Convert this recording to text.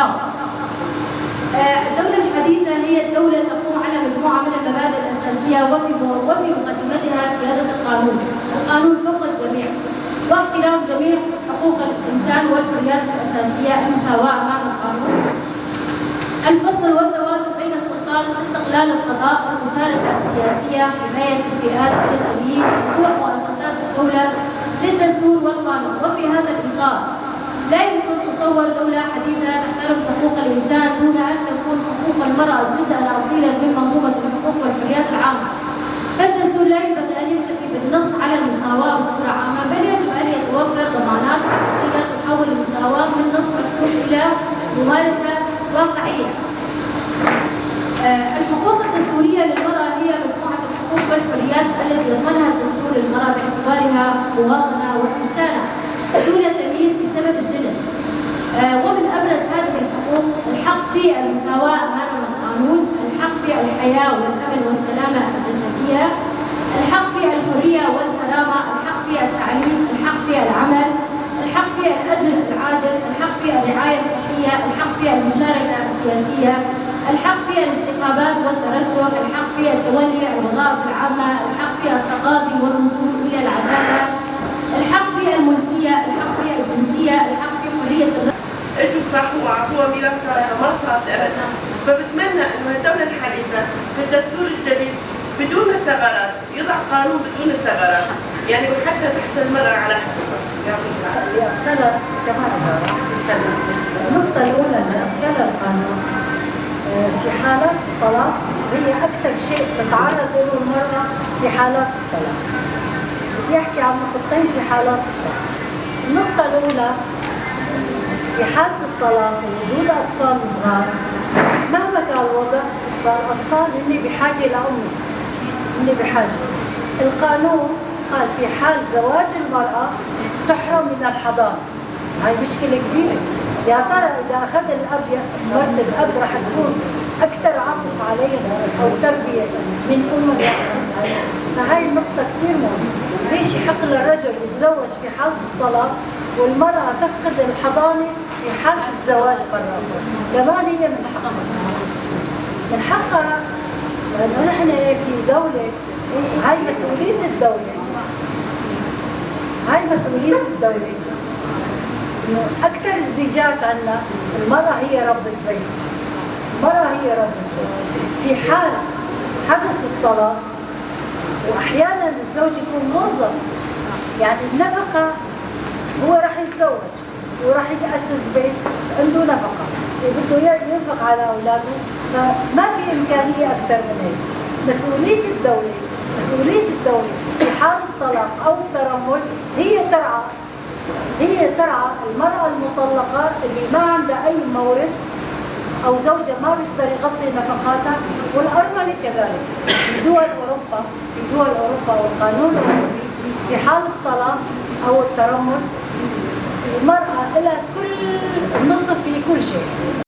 النظام. الدولة الحديثة هي الدولة تقوم على مجموعة من المبادئ الأساسية وفي مقدمتها سيادة القانون، القانون فوق الجميع، واحترام جميع حقوق الإنسان والحريات الأساسية، المساواة أمام القانون، الفصل والتوازن بين السلطات، استقلال القضاء، المشاركة السياسية، حماية الفئات من التمييز، خضوع مؤسسات الدولة للدستور والقانون. وفي هذا الإطار لا يمكن تصور دولة حديثة تحترم حقوق الإنسان دون أن تكون حقوق المرأة جزءا أصيلا من منظومة الحقوق والحريات العامة. فالدستور لا ينبغي أن يكتفي بالنص على المساواة بصورة عامة، بل يجب أن يتوفر ضمانات حقيقية تحول المساواة من نص مكتوب إلى ممارسة واقعية. الحقوق الدستورية للمرأة هي مجموعة الحقوق والحريات التي يضمنها الدستور للمرأة باعتبارها مواطنة وإنسانة دون تمييز بسبب الجنس. ومن أبرز هذه الحقوق الحق في المساواة أمام القانون، الحق في الحياة والأمن والسلامة الجسدية، الحق في الحرية والكرامة، الحق في التعليم، الحق في العمل، الحق في الأجر العادل، الحق في الرعاية الصحية، الحق في المشاركة السياسية، الحق في الانتخابات والترشح، الحق في التولي الوظائف العامة، الحق في التقاضي والوصول إلى العدالة، الحق في الملكية، الحق في الجنسية، الحق في حرية الرأي. اجوا صاحوا واعطوها ميراث ما صارت ابدا. فبتمنى انه الدولة الحديثة في الدستور الجديد بدون ثغرات يضع قانون بدون ثغرات، يعني وحتى تحصل المرأة على حقوقها. يعطيك العافية. اغفل كمان النقطة الأولى من اغفال القانون في حالات الطلاق هي أكثر شيء تتعرض له المرأة في حالات الطلاق. بدي أحكي عن نقطتين في حالات الطلاق. النقطة الأولى في حالة الطلاق ووجود أطفال صغار مهما كان الوضع فالأطفال هن بحاجة لأمهم، هن بحاجة. القانون قال في حال زواج المرأة تحرم من الحضانة. هاي مشكلة كبيرة. يا ترى إذا أخذ الأب مرت الأب رح تكون أكثر عطف عليها أو تربية من أمها. فهاي النقطة كثير مهمة. ليش يحق للرجل يتزوج في حالة الطلاق والمرأة تفقد الحضانة في حالة الزواج برا؟ كمان هي من حقها، من حقها، لأنه نحن في دولة، هاي مسؤولية الدولة، هاي مسؤولية الدولة. إنه أكثر الزيجات عندنا المرأة هي رب البيت، المرأة هي رب البيت. في حال حدث الطلاق وأحيانا الزوج يكون موظف، يعني النفقة هو راح يتزوج وراح يتأسس بيت عنده نفقة وبده ينفق على أولاده، فما في إمكانية أكثر من هيك. مسؤولية الدولة، مسؤولية الدولة في حال الطلاق أو الترمل هي ترعى المرأة المطلقة اللي ما عندها أي مورد أو زوجها ما بيقدر يغطي نفقاتها، والأرملة كذلك. في دول أوروبا والقانون الأوروبي في حال الطلاق أو الترمل المرأة لها كل النصف في كل شيء،